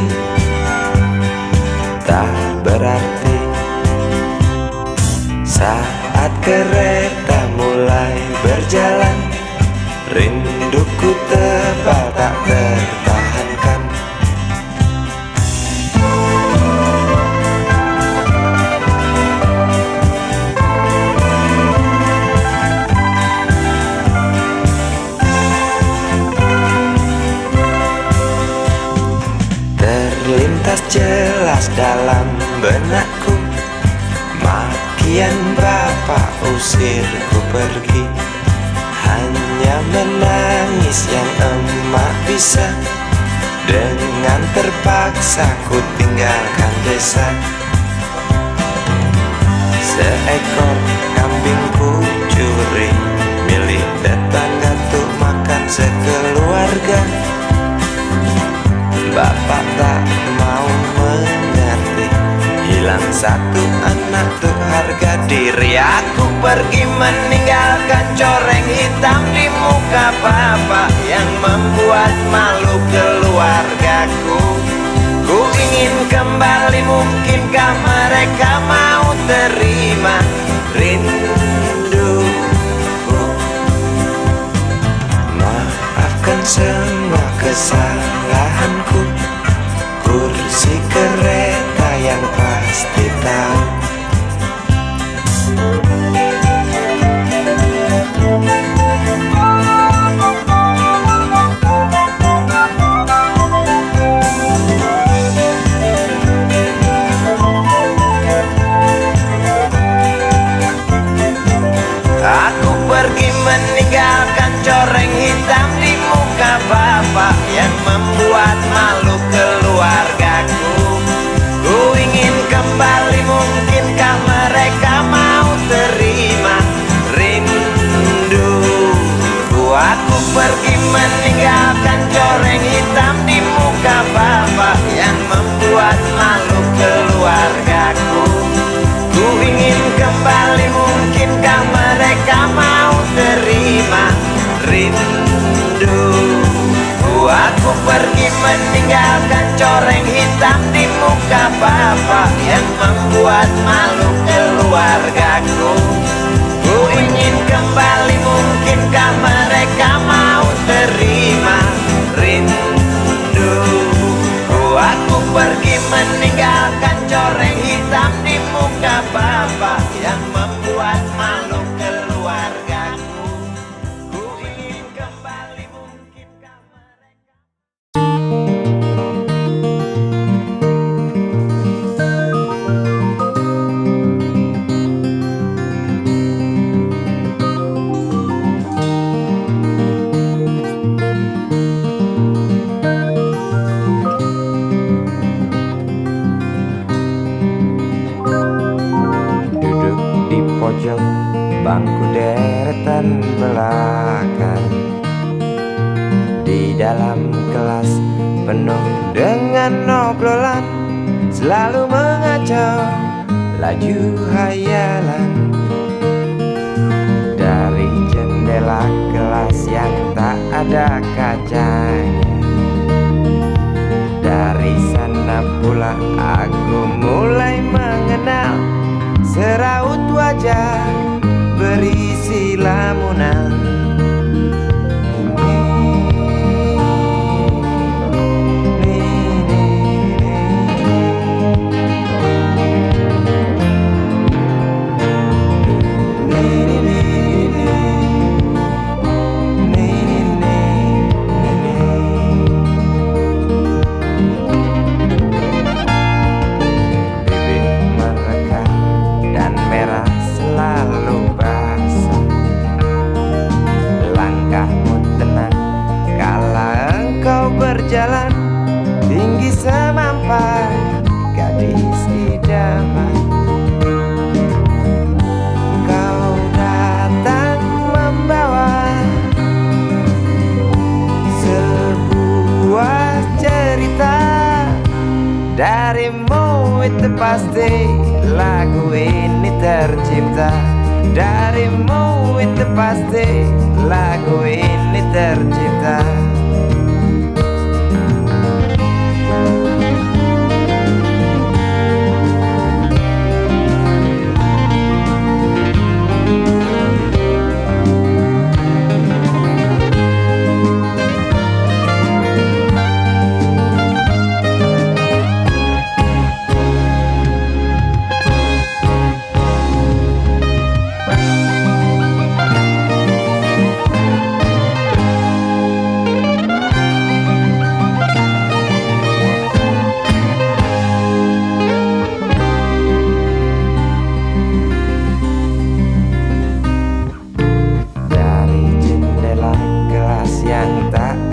tak berarti. Saat kereta mulai berjalan, rinduku tebal tak tertahankan. Terlintas jelas dalam benakku, makian bapak usirku pergi. Hanya menangis yang emak bisa, dengan terpaksa ku tinggalkan desa. Seekor kambing ku curi milik tetangga tuh makan sekeluarga. Bapak tak mau mengerti, hilang satu anak tuh harga diri. Aku pergi meninggalkan coreng hitam di muka bapak yang membuat malu keluargaku. Ku ingin kembali, mungkinkah mereka mau terima rinduku? Maafkan semua kesalahanku, kursi kereta yang pasti tahu. Aku pergi meninggalkan coreng hitam di muka bapak yang membuat malu keluargaku. Ku ingin kembali, mungkinkah mereka mau terima rinduku? Aku pergi meninggalkan coreng hitam di muka bapak yang membuat malu keluargaku. Ku ingin kembali, mungkinkah mereka mau terima rinduku? Aku pergi meninggalkan coreng hitam di muka bapak yang membuat malu keluargaku. Ku ingin kembali, mungkinkah mereka mau terima rinduku? Aku pergi meninggalkan coreng hitam di muka bapak yang membuat malu keluargaku. Ku ingin kembali, mungkinkah mereka. Duduk di pojok bangku deretan belakang, di dalam kelas penuh dengan obrolan, selalu mengacau laju hayalan. Dari jendela kelas yang tak ada kacanya, dari sana pula aku mulai mengenal seraut wajah berisi lamunan. Bibir mereka dan merah selalu basah. gadis idaman. Kau datang membawa sebuah cerita. Darimu itu pasti lagu ini tercipta. Darimu itu pasti lagu ini tercipta.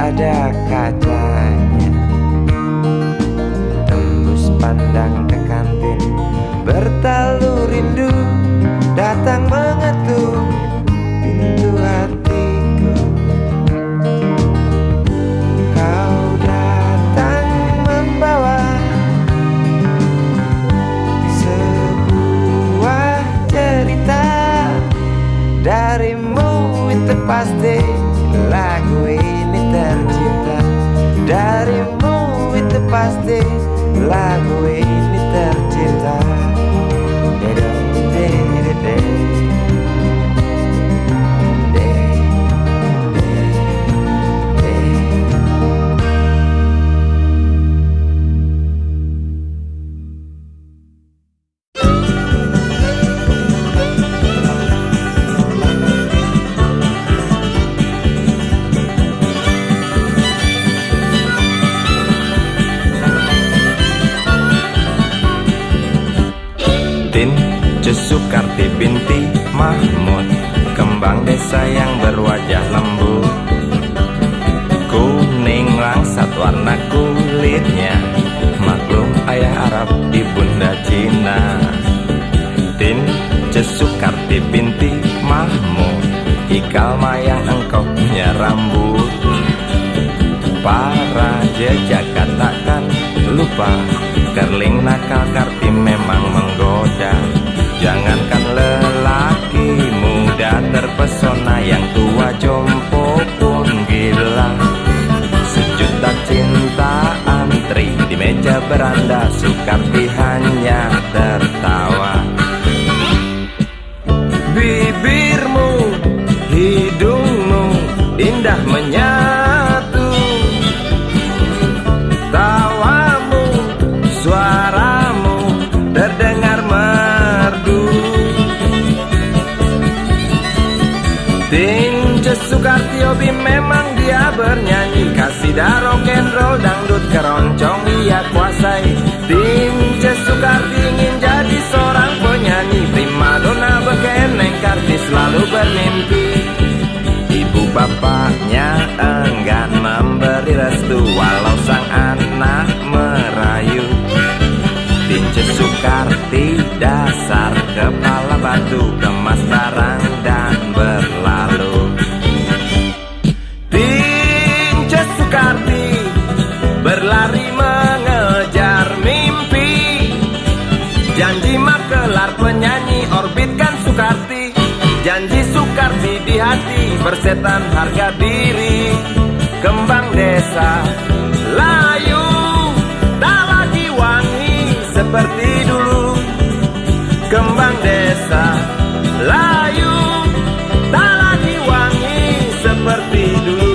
Ada kacanya, tembus pandang ke kantin, bertalu rindu datang mengetuk pintu hatiku. Kau datang membawa sebuah cerita. Darimu itu pasti lagu ini tercipta. Darimu itu pasti lagu ini tercipta. Sukarti binti Mahmud, kembang desa yang berwajah lembut, kuning langsat warna kulitnya, maklum ayah Arab ibunda Cina. Tin Sukarti binti Mahmud, ikal mayang engkau punya rambut. Para jejak katakan lupa, kerling nakal Karti memang menggoda. Jangankan lelaki muda terpesona, yang tua jompo pun gila. Sejuta cinta antri di meja beranda, Sukarti hanya tertawa. Bibirmu, hidungmu indah menyatu, tawamu, suaramu terdengar merdu. Tinja Sukarti hobi memang dia bernyanyi, kasida rock and roll, dangdut keroncong ia kuasai. Tinja Sukarti ingin jadi seorang penyanyi, primadona bekeneng Karti selalu bermimpi. Ibu bapaknya enggan memberi restu, walau sang anak merayu. Tinja Sukarti dasar kepala batu, kemas barang dan berlalu. Tinja Sukarti berlari mengejar mimpi, janji makelar penyanyi orbitkan Sukarti. Janji Sukarti di hati bersetan harga diri. Kembang desa layu tak lagi wangi seperti dulu. Kembang desa layu tak lagi wangi seperti dulu.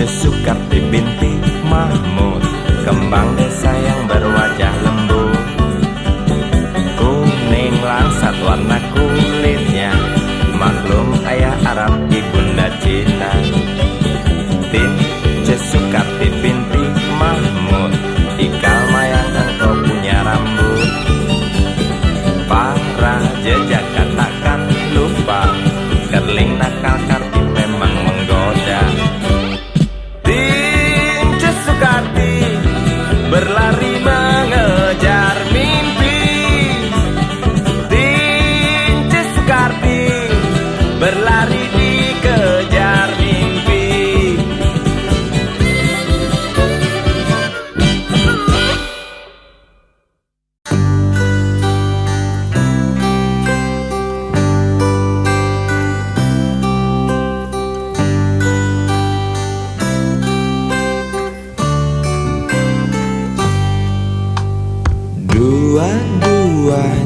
Sukarti binti Mahmud, kembang desa yang berwajah lembut, kuning langsat warna kulitnya, maklum ayah Arab ibunda Cina. Tinja Sukarti binti Mahmud, ikal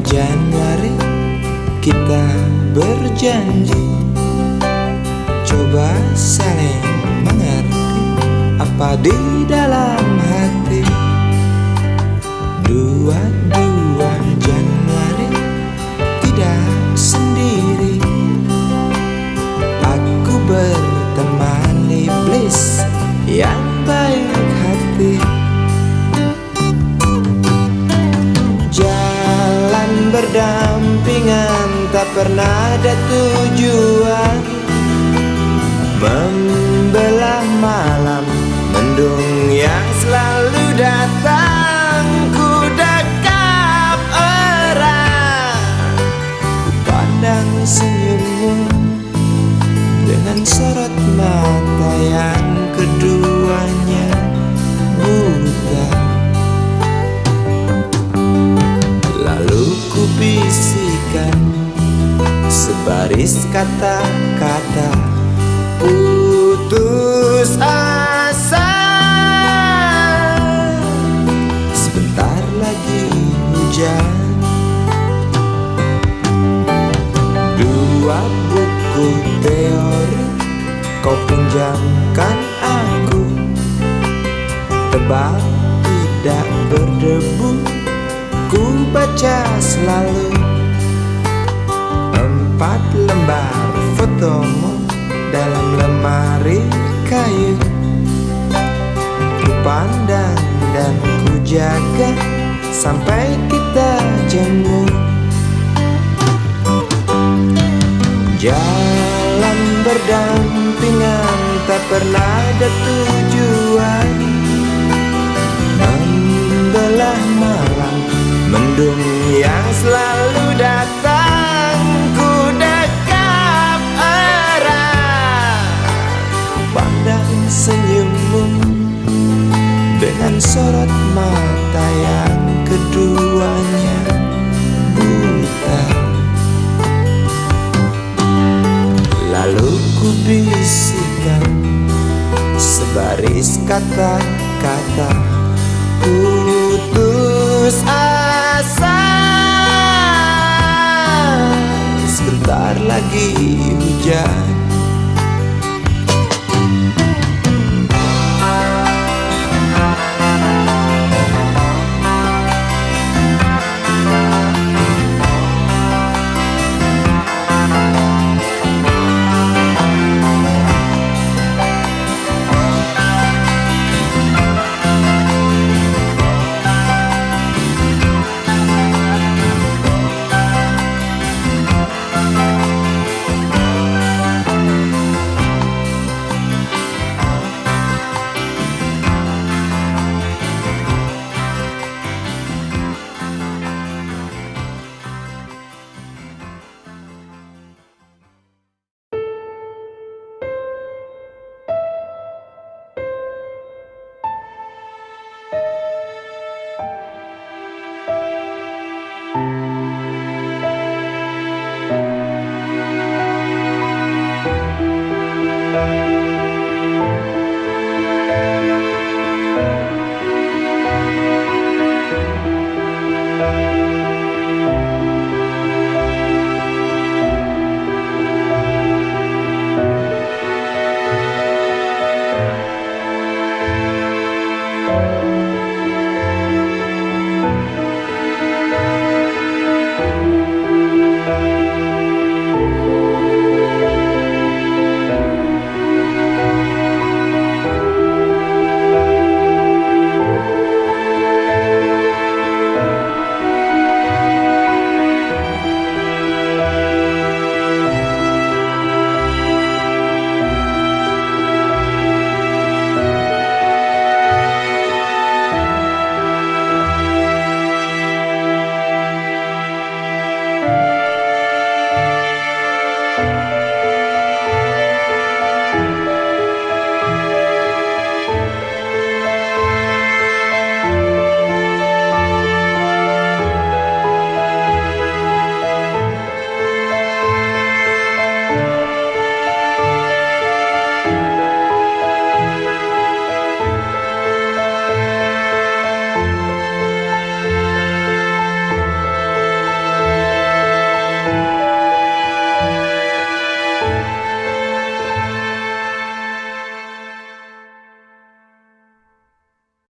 Januari kita berjanji, coba saling mengerti apa di dalam hati. 22 Januari tidak sendiri, aku berteman iblis yang baik hati. Jalan berdampingan tak pernah ada tujuan, membelah malam mendung yang selalu datang. Ku dekap erat, ku pandang senyummu dengan sorot mata yang keduanya buta. Lalu ku bisikan sebaris kata-kata putus asa. Sebentar lagi hujan. 2 buku teori kau pinjamkan aku, tebal tidak berdebu, ku baca selalu. 4 lembar fotomu dalam lemari kayu, ku pandang dan ku jaga sampai kita jemu. Jalan berdampingan tak pernah ada tujuan, membelah malam mendung yang selalu datang. Ku dekap erat, pandang senyummu dengan sorot mata yang keduanya buta. Lalu ku bisikan sebaris kata-kata putus asa. Sebentar lagi hujan.